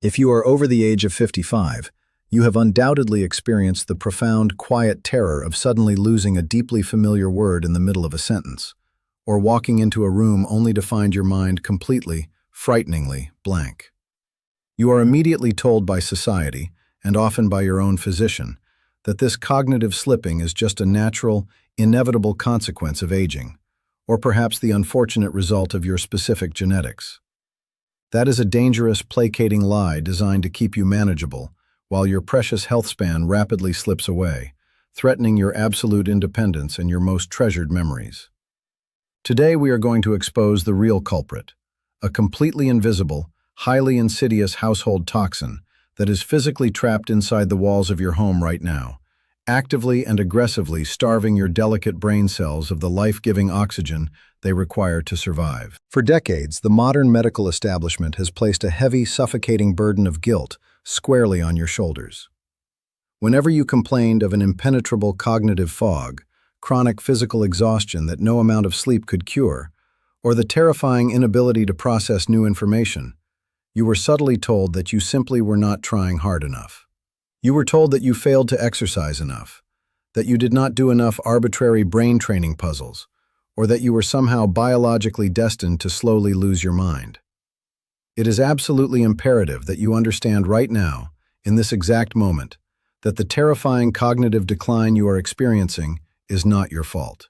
If you are over the age of 55, you have undoubtedly experienced the profound, quiet terror of suddenly losing a deeply familiar word in the middle of a sentence, or walking into a room only to find your mind completely, frighteningly blank. You are immediately told by society, and often by your own physician, that this cognitive slipping is just a natural, inevitable consequence of aging, or perhaps the unfortunate result of your specific genetics. That is a dangerous, placating lie designed to keep you manageable, while your precious health span rapidly slips away, threatening your absolute independence and your most treasured memories. Today we are going to expose the real culprit, a completely invisible, highly insidious household toxin that is physically trapped inside the walls of your home right now, actively and aggressively starving your delicate brain cells of the life-giving oxygen they require to survive. For decades, the modern medical establishment has placed a heavy, suffocating burden of guilt squarely on your shoulders. Whenever you complained of an impenetrable cognitive fog, chronic physical exhaustion that no amount of sleep could cure, or the terrifying inability to process new information, you were subtly told that you simply were not trying hard enough. You were told that you failed to exercise enough, that you did not do enough arbitrary brain training puzzles, or that you were somehow biologically destined to slowly lose your mind. It is absolutely imperative that you understand right now, in this exact moment, that the terrifying cognitive decline you are experiencing is not your fault.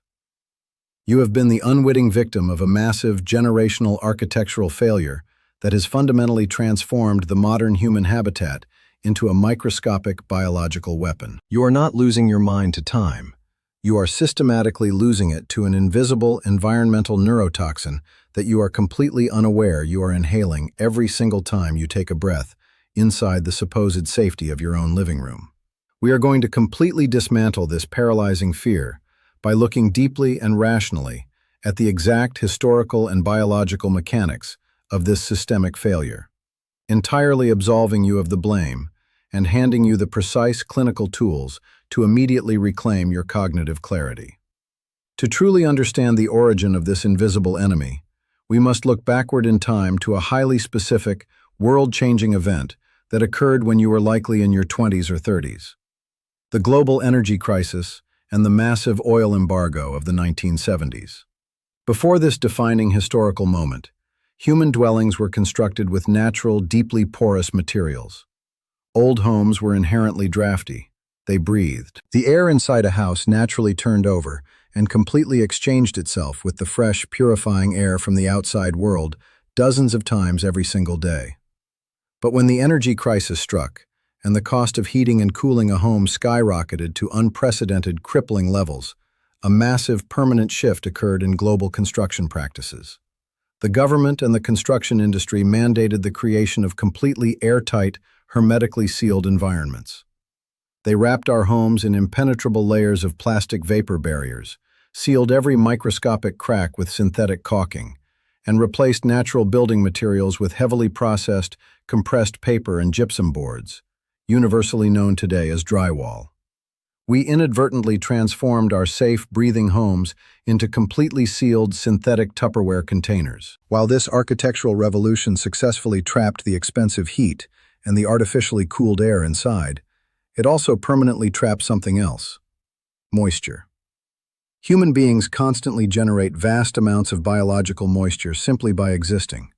You have been the unwitting victim of a massive generational architectural failure that has fundamentally transformed the modern human habitat into a microscopic biological weapon. You are not losing your mind to time. You are systematically losing it to an invisible environmental neurotoxin that you are completely unaware you are inhaling every single time you take a breath inside the supposed safety of your own living room. We are going to completely dismantle this paralyzing fear by looking deeply and rationally at the exact historical and biological mechanics of this systemic failure, entirely absolving you of the blame and handing you the precise clinical tools to immediately reclaim your cognitive clarity. To truly understand the origin of this invisible enemy, we must look backward in time to a highly specific, world-changing event that occurred when you were likely in your 20s or 30s. The global energy crisis and the massive oil embargo of the 1970s. Before this defining historical moment, human dwellings were constructed with natural, deeply porous materials. Old homes were inherently drafty. They breathed. The air inside a house naturally turned over and completely exchanged itself with the fresh, purifying air from the outside world dozens of times every single day. But when the energy crisis struck, and the cost of heating and cooling a home skyrocketed to unprecedented, crippling levels, a massive, permanent shift occurred in global construction practices. The government and the construction industry mandated the creation of completely airtight, hermetically sealed environments. They wrapped our homes in impenetrable layers of plastic vapor barriers, sealed every microscopic crack with synthetic caulking, and replaced natural building materials with heavily processed, compressed paper and gypsum boards, universally known today as drywall. We inadvertently transformed our safe, breathing homes into completely sealed synthetic Tupperware containers. While this architectural revolution successfully trapped the expensive heat and the artificially cooled air inside, it also permanently trapped something else: moisture. Human beings constantly generate vast amounts of biological moisture simply by existing.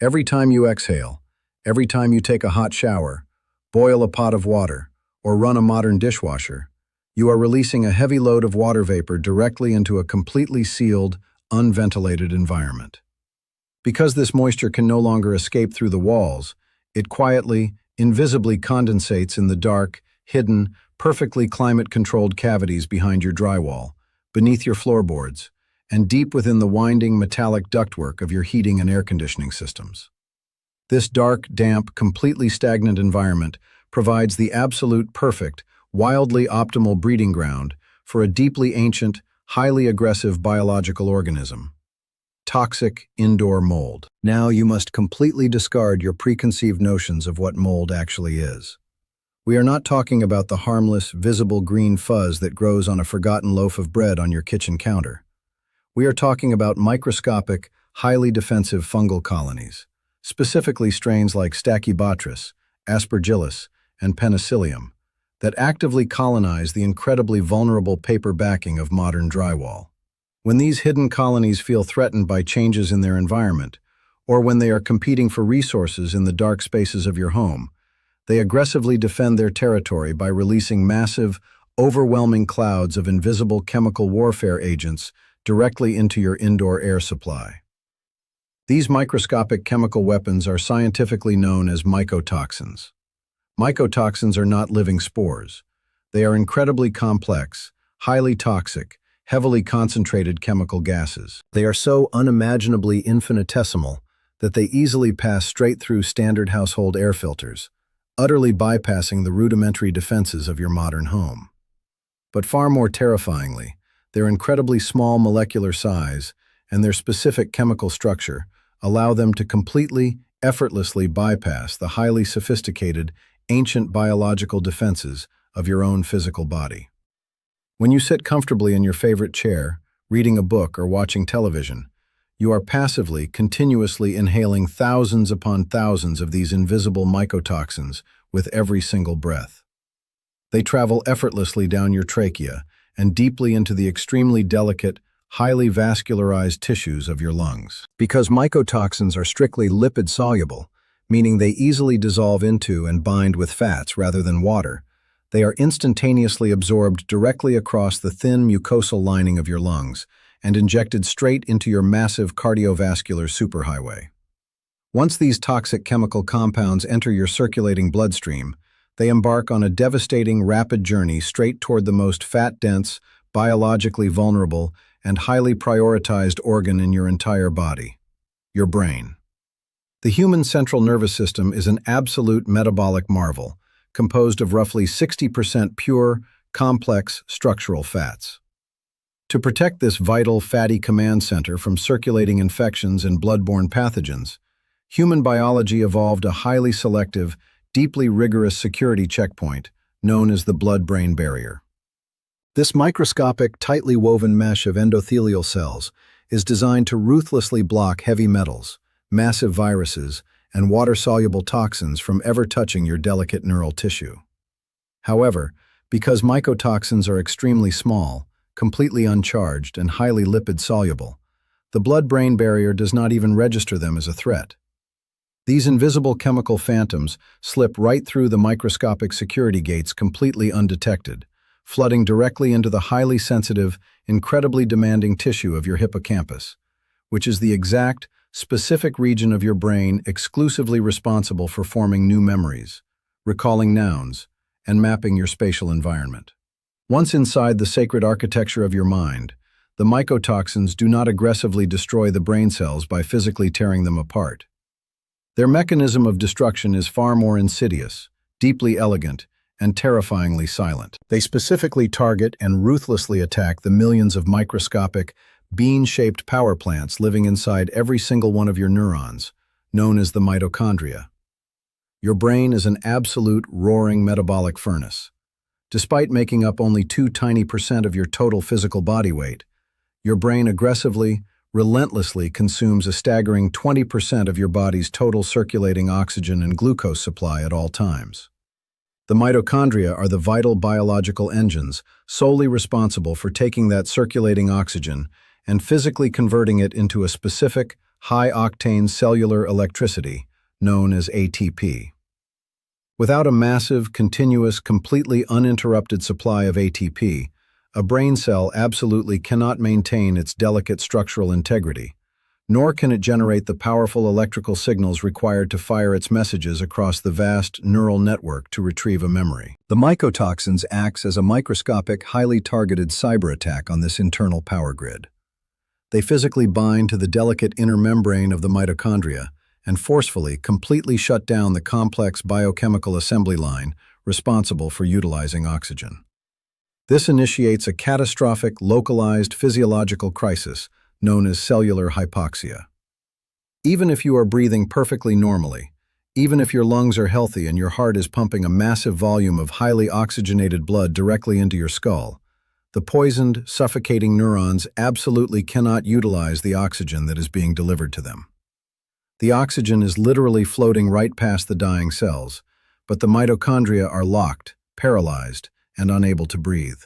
Every time you exhale, every time you take a hot shower, boil a pot of water, or run a modern dishwasher, you are releasing a heavy load of water vapor directly into a completely sealed, unventilated environment. Because this moisture can no longer escape through the walls, it quietly, invisibly condensates in the dark, hidden, perfectly climate-controlled cavities behind your drywall, beneath your floorboards, and deep within the winding metallic ductwork of your heating and air conditioning systems. This dark, damp, completely stagnant environment provides the absolute perfect, wildly optimal breeding ground for a deeply ancient, highly aggressive biological organism: toxic indoor mold. Now you must completely discard your preconceived notions of what mold actually is. We are not talking about the harmless, visible green fuzz that grows on a forgotten loaf of bread on your kitchen counter. We are talking about microscopic, highly defensive fungal colonies, specifically strains like Stachybotrys, Aspergillus, and Penicillium, that actively colonize the incredibly vulnerable paper backing of modern drywall. When these hidden colonies feel threatened by changes in their environment, or when they are competing for resources in the dark spaces of your home, they aggressively defend their territory by releasing massive, overwhelming clouds of invisible chemical warfare agents directly into your indoor air supply. These microscopic chemical weapons are scientifically known as mycotoxins. Mycotoxins are not living spores. They are incredibly complex, highly toxic, heavily concentrated chemical gases. They are so unimaginably infinitesimal that they easily pass straight through standard household air filters, utterly bypassing the rudimentary defenses of your modern home. But far more terrifyingly, their incredibly small molecular size and their specific chemical structure allow them to completely, effortlessly bypass the highly sophisticated, ancient biological defenses of your own physical body. When you sit comfortably in your favorite chair, reading a book or watching television, you are passively, continuously inhaling thousands upon thousands of these invisible mycotoxins with every single breath. They travel effortlessly down your trachea and deeply into the extremely delicate, highly vascularized tissues of your lungs. Because mycotoxins are strictly lipid-soluble, meaning they easily dissolve into and bind with fats rather than water, they are instantaneously absorbed directly across the thin mucosal lining of your lungs and injected straight into your massive cardiovascular superhighway. Once these toxic chemical compounds enter your circulating bloodstream, they embark on a devastating, rapid journey straight toward the most fat-dense, biologically vulnerable, and highly prioritized organ in your entire body: your brain. The human central nervous system is an absolute metabolic marvel, composed of roughly 60% pure, complex, structural fats. To protect this vital, fatty command center from circulating infections and bloodborne pathogens, human biology evolved a highly selective, deeply rigorous security checkpoint known as the blood-brain barrier. This microscopic, tightly woven mesh of endothelial cells is designed to ruthlessly block heavy metals, massive viruses, and water-soluble toxins from ever touching your delicate neural tissue. However, because mycotoxins are extremely small, completely uncharged, and highly lipid-soluble, the blood-brain barrier does not even register them as a threat. These invisible chemical phantoms slip right through the microscopic security gates completely undetected, flooding directly into the highly sensitive, incredibly demanding tissue of your hippocampus, which is the exact, specific region of your brain exclusively responsible for forming new memories, recalling nouns, and mapping your spatial environment. Once inside the sacred architecture of your mind, the mycotoxins do not aggressively destroy the brain cells by physically tearing them apart. Their mechanism of destruction is far more insidious, deeply elegant, and terrifyingly silent. They specifically target and ruthlessly attack the millions of microscopic, bean-shaped power plants living inside every single one of your neurons, known as the mitochondria. Your brain is an absolute roaring metabolic furnace. Despite making up only 2 tiny % of your total physical body weight, your brain aggressively, relentlessly consumes a staggering 20% of your body's total circulating oxygen and glucose supply at all times. The mitochondria are the vital biological engines solely responsible for taking that circulating oxygen and physically converting it into a specific, high-octane cellular electricity, known as ATP. Without a massive, continuous, completely uninterrupted supply of ATP, a brain cell absolutely cannot maintain its delicate structural integrity, nor can it generate the powerful electrical signals required to fire its messages across the vast neural network to retrieve a memory. The mycotoxins acts as a microscopic, highly targeted cyber attack on this internal power grid. They physically bind to the delicate inner membrane of the mitochondria and forcefully, completely shut down the complex biochemical assembly line responsible for utilizing oxygen. This initiates a catastrophic, localized physiological crisis known as cellular hypoxia. Even if you are breathing perfectly normally, even if your lungs are healthy and your heart is pumping a massive volume of highly oxygenated blood directly into your skull, the poisoned, suffocating neurons absolutely cannot utilize the oxygen that is being delivered to them. The oxygen is literally floating right past the dying cells, but the mitochondria are locked, paralyzed, and unable to breathe.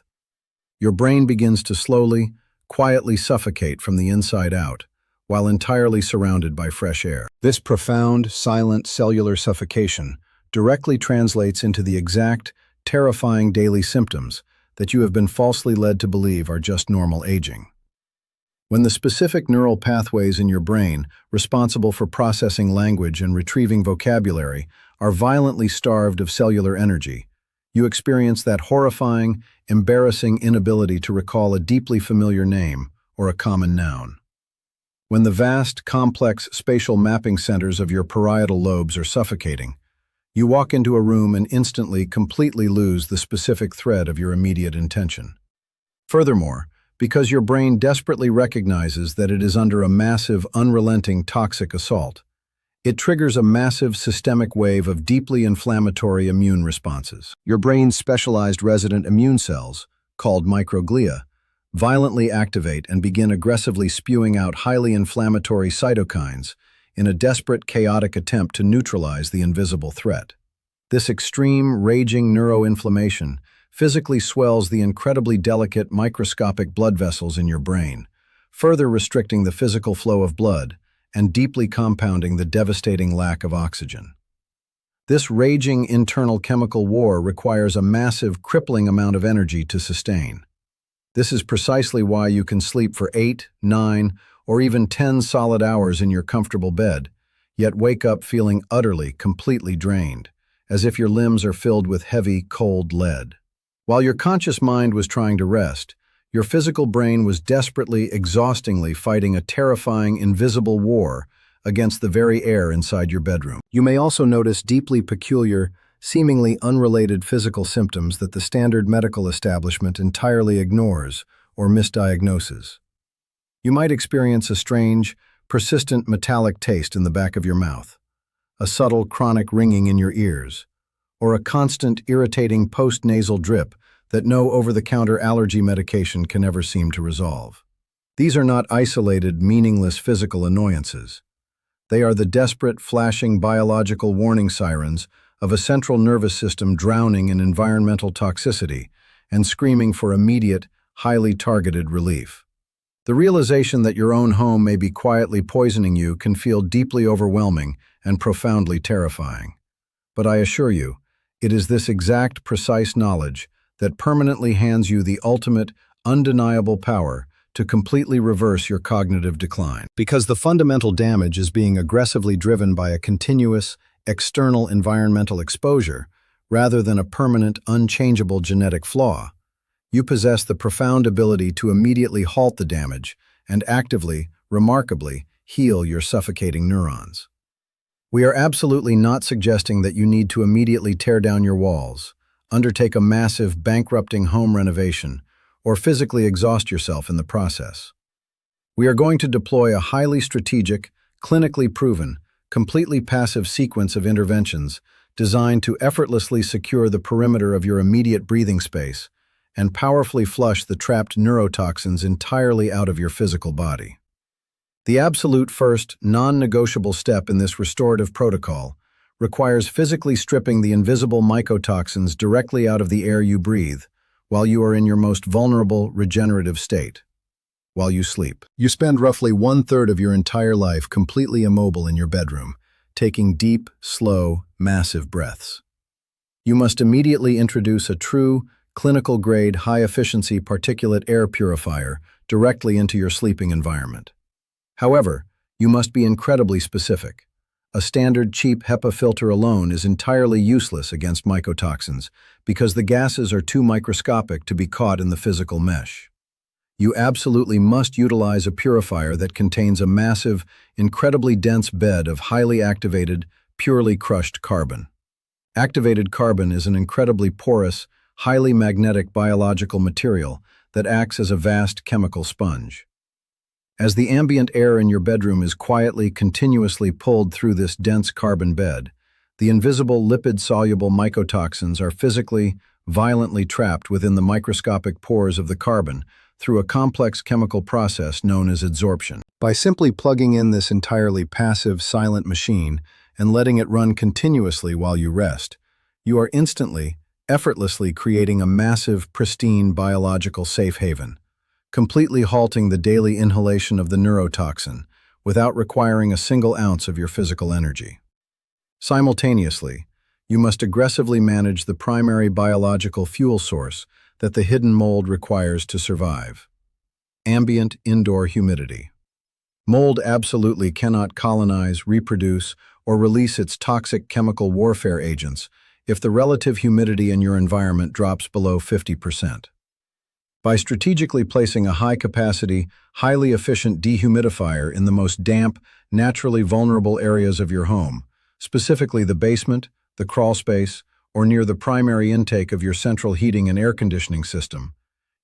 Your brain begins to slowly, quietly suffocate from the inside out, while entirely surrounded by fresh air. This profound, silent cellular suffocation directly translates into the exact, terrifying daily symptoms that you have been falsely led to believe are just normal aging. When the specific neural pathways in your brain, responsible for processing language and retrieving vocabulary, are violently starved of cellular energy, you experience that horrifying, embarrassing inability to recall a deeply familiar name or a common noun. When the vast, complex spatial mapping centers of your parietal lobes are suffocating, you walk into a room and instantly, completely lose the specific thread of your immediate intention. Furthermore, because your brain desperately recognizes that it is under a massive, unrelenting toxic assault, it triggers a massive systemic wave of deeply inflammatory immune responses. Your brain's specialized resident immune cells, called microglia, violently activate and begin aggressively spewing out highly inflammatory cytokines in a desperate, chaotic attempt to neutralize the invisible threat. This extreme, raging neuroinflammation physically swells the incredibly delicate microscopic blood vessels in your brain, further restricting the physical flow of blood and deeply compounding the devastating lack of oxygen. This raging internal chemical war requires a massive, crippling amount of energy to sustain. This is precisely why you can sleep for 8, 9, or even 10 solid hours in your comfortable bed, yet wake up feeling utterly, completely drained, as if your limbs are filled with heavy, cold lead. While your conscious mind was trying to rest, your physical brain was desperately, exhaustingly fighting a terrifying, invisible war against the very air inside your bedroom. You may also notice deeply peculiar, seemingly unrelated physical symptoms that the standard medical establishment entirely ignores or misdiagnoses. You might experience a strange, persistent metallic taste in the back of your mouth, a subtle chronic ringing in your ears, or a constant, irritating post-nasal drip that no over-the-counter allergy medication can ever seem to resolve. These are not isolated, meaningless physical annoyances. They are the desperate, flashing biological warning sirens of a central nervous system drowning in environmental toxicity and screaming for immediate, highly targeted relief. The realization that your own home may be quietly poisoning you can feel deeply overwhelming and profoundly terrifying. But I assure you, it is this exact, precise knowledge that permanently hands you the ultimate, undeniable power to completely reverse your cognitive decline. Because the fundamental damage is being aggressively driven by a continuous, external environmental exposure, rather than a permanent, unchangeable genetic flaw, you possess the profound ability to immediately halt the damage and actively, remarkably, heal your suffocating neurons. We are absolutely not suggesting that you need to immediately tear down your walls, undertake a massive, bankrupting home renovation, or physically exhaust yourself in the process. We are going to deploy a highly strategic, clinically proven, completely passive sequence of interventions designed to effortlessly secure the perimeter of your immediate breathing space and powerfully flush the trapped neurotoxins entirely out of your physical body. The absolute first, non-negotiable step in this restorative protocol requires physically stripping the invisible mycotoxins directly out of the air you breathe while you are in your most vulnerable, regenerative state, while you sleep. You spend roughly 1/3 of your entire life completely immobile in your bedroom, taking deep, slow, massive breaths. You must immediately introduce a true, clinical-grade, high-efficiency particulate air purifier directly into your sleeping environment. However, you must be incredibly specific. A standard cheap HEPA filter alone is entirely useless against mycotoxins because the gases are too microscopic to be caught in the physical mesh. You absolutely must utilize a purifier that contains a massive, incredibly dense bed of highly activated, purely crushed carbon. Activated carbon is an incredibly porous, highly magnetic biological material that acts as a vast chemical sponge. As the ambient air in your bedroom is quietly, continuously pulled through this dense carbon bed, the invisible lipid-soluble mycotoxins are physically, violently trapped within the microscopic pores of the carbon through a complex chemical process known as adsorption. By simply plugging in this entirely passive, silent machine and letting it run continuously while you rest, you are instantly, effortlessly creating a massive, pristine biological safe haven, completely halting the daily inhalation of the neurotoxin without requiring a single ounce of your physical energy. Simultaneously, you must aggressively manage the primary biological fuel source that the hidden mold requires to survive: ambient indoor humidity. Mold absolutely cannot colonize, reproduce, or release its toxic chemical warfare agents if the relative humidity in your environment drops below 50%. By strategically placing a high-capacity, highly efficient dehumidifier in the most damp, naturally vulnerable areas of your home, specifically the basement, the crawl space, or near the primary intake of your central heating and air conditioning system,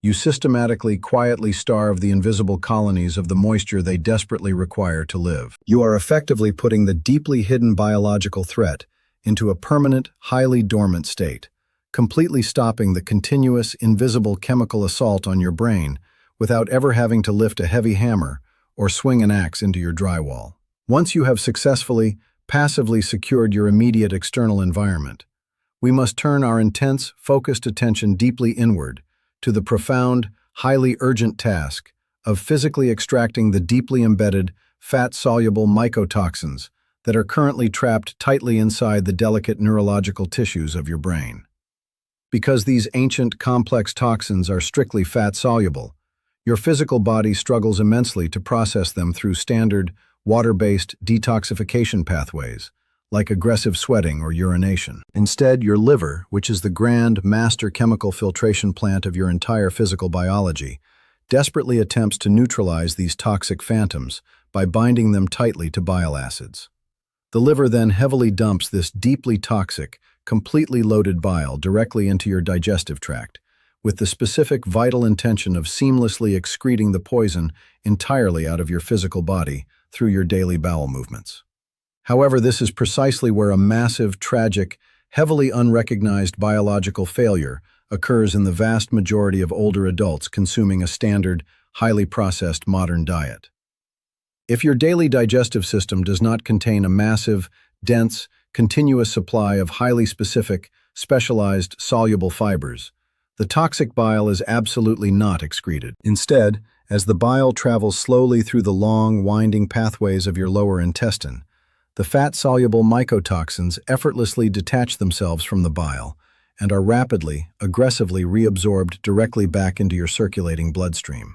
you systematically, quietly starve the invisible colonies of the moisture they desperately require to live. You are effectively putting the deeply hidden biological threat into a permanent, highly dormant state, completely stopping the continuous, invisible chemical assault on your brain without ever having to lift a heavy hammer or swing an axe into your drywall. Once you have successfully, passively secured your immediate external environment, we must turn our intense, focused attention deeply inward to the profound, highly urgent task of physically extracting the deeply embedded, fat-soluble mycotoxins that are currently trapped tightly inside the delicate neurological tissues of your brain. Because these ancient, complex toxins are strictly fat-soluble, your physical body struggles immensely to process them through standard, water-based detoxification pathways, like aggressive sweating or urination. Instead, your liver, which is the grand, master chemical filtration plant of your entire physical biology, desperately attempts to neutralize these toxic phantoms by binding them tightly to bile acids. The liver then heavily dumps this deeply toxic, completely loaded bile directly into your digestive tract, with the specific vital intention of seamlessly excreting the poison entirely out of your physical body through your daily bowel movements. However, this is precisely where a massive, tragic, heavily unrecognized biological failure occurs in the vast majority of older adults consuming a standard, highly processed modern diet. If your daily digestive system does not contain a massive, dense, continuous supply of highly specific, specialized, soluble fibers, the toxic bile is absolutely not excreted. Instead, as the bile travels slowly through the long, winding pathways of your lower intestine, the fat-soluble mycotoxins effortlessly detach themselves from the bile and are rapidly, aggressively reabsorbed directly back into your circulating bloodstream.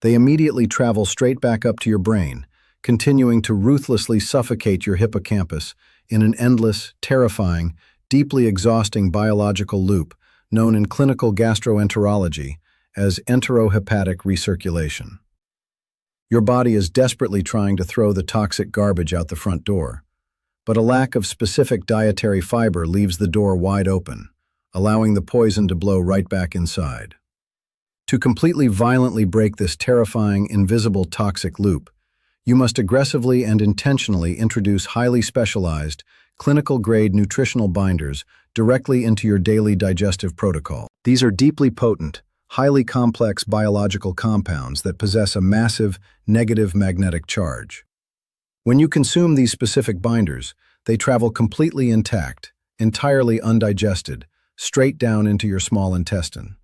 They immediately travel straight back up to your brain, continuing to ruthlessly suffocate your hippocampus in an endless, terrifying, deeply exhausting biological loop known in clinical gastroenterology as enterohepatic recirculation. Your body is desperately trying to throw the toxic garbage out the front door, but a lack of specific dietary fiber leaves the door wide open, allowing the poison to blow right back inside. To completely violently break this terrifying, invisible toxic loop, you must aggressively and intentionally introduce highly specialized, clinical-grade nutritional binders directly into your daily digestive protocol. These are deeply potent, highly complex biological compounds that possess a massive, negative magnetic charge. When you consume these specific binders, they travel completely intact, entirely undigested, straight down into your small intestine.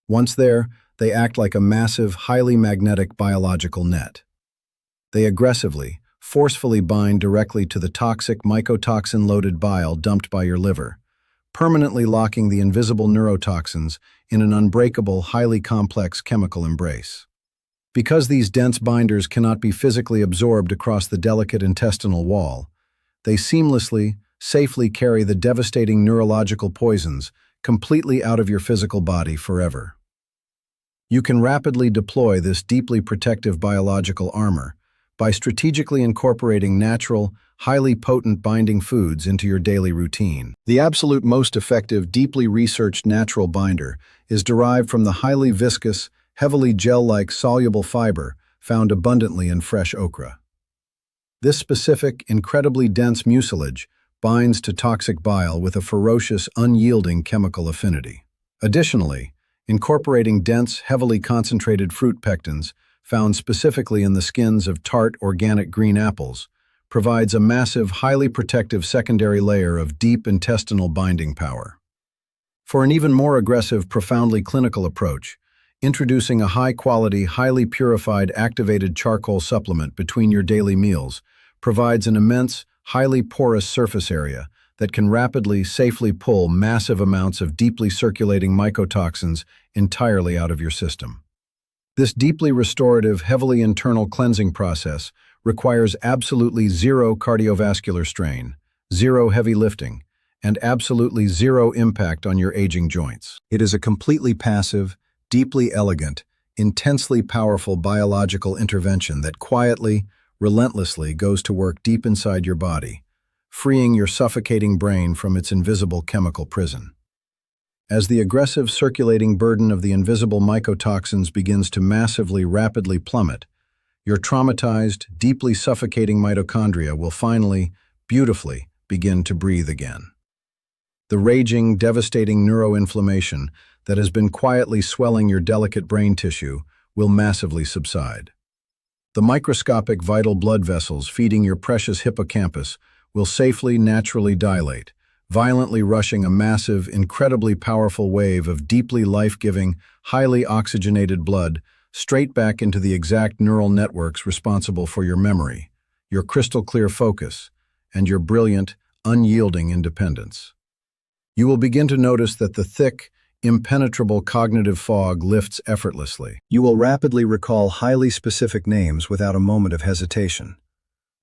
Once there, they act like a massive, highly magnetic biological net. They aggressively, forcefully bind directly to the toxic mycotoxin-loaded bile dumped by your liver, permanently locking the invisible neurotoxins in an unbreakable, highly complex chemical embrace. Because these dense binders cannot be physically absorbed across the delicate intestinal wall, they seamlessly, safely carry the devastating neurological poisons completely out of your physical body forever. You can rapidly deploy this deeply protective biological armor by strategically incorporating natural, highly potent binding foods into your daily routine. The absolute most effective, deeply researched natural binder is derived from the highly viscous, heavily gel-like soluble fiber found abundantly in fresh okra. This specific, incredibly dense mucilage binds to toxic bile with a ferocious, unyielding chemical affinity. Additionally, incorporating dense, heavily concentrated fruit pectins found specifically in the skins of tart organic green apples, provides a massive, highly protective secondary layer of deep intestinal binding power. For an even more aggressive, profoundly clinical approach, introducing a high-quality, highly purified activated charcoal supplement between your daily meals provides an immense, highly porous surface area that can rapidly, safely pull massive amounts of deeply circulating mycotoxins entirely out of your system. This deeply restorative, heavily internal cleansing process requires absolutely zero cardiovascular strain, zero heavy lifting, and absolutely zero impact on your aging joints. It is a completely passive, deeply elegant, intensely powerful biological intervention that quietly, relentlessly goes to work deep inside your body, freeing your suffocating brain from its invisible chemical prison. As the aggressive circulating burden of the invisible mycotoxins begins to massively, rapidly plummet, your traumatized, deeply suffocating mitochondria will finally, beautifully, begin to breathe again. The raging, devastating neuroinflammation that has been quietly swelling your delicate brain tissue will massively subside. The microscopic vital blood vessels feeding your precious hippocampus will safely, naturally dilate, violently rushing a massive, incredibly powerful wave of deeply life-giving, highly oxygenated blood straight back into the exact neural networks responsible for your memory, your crystal-clear focus, and your brilliant, unyielding independence. You will begin to notice that the thick, impenetrable cognitive fog lifts effortlessly. You will rapidly recall highly specific names without a moment of hesitation.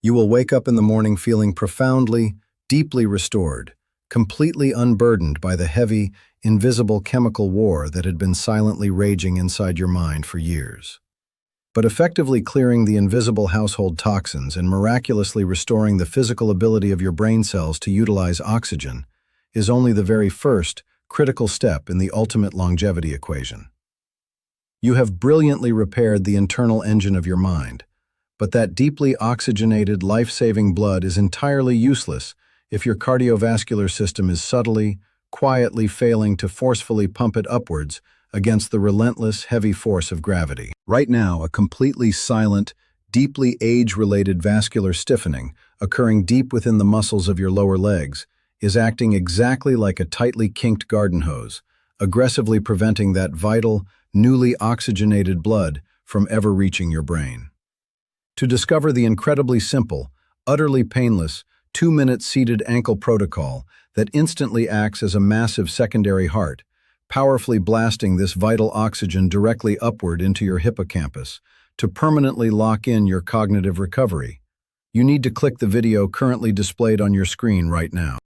You will wake up in the morning feeling profoundly, deeply restored, completely unburdened by the heavy, invisible chemical war that had been silently raging inside your mind for years. But effectively clearing the invisible household toxins and miraculously restoring the physical ability of your brain cells to utilize oxygen is only the very first, critical step in the ultimate longevity equation. You have brilliantly repaired the internal engine of your mind, but that deeply oxygenated, life-saving blood is entirely useless if your cardiovascular system is subtly, quietly failing to forcefully pump it upwards against the relentless, heavy force of gravity. Right now, a completely silent, deeply age-related vascular stiffening, occurring deep within the muscles of your lower legs, is acting exactly like a tightly kinked garden hose, aggressively preventing that vital, newly oxygenated blood from ever reaching your brain. To discover the incredibly simple, utterly painless, 2-minute seated ankle protocol that instantly acts as a massive secondary heart, powerfully blasting this vital oxygen directly upward into your hippocampus to permanently lock in your cognitive recovery, you need to click the video currently displayed on your screen right now.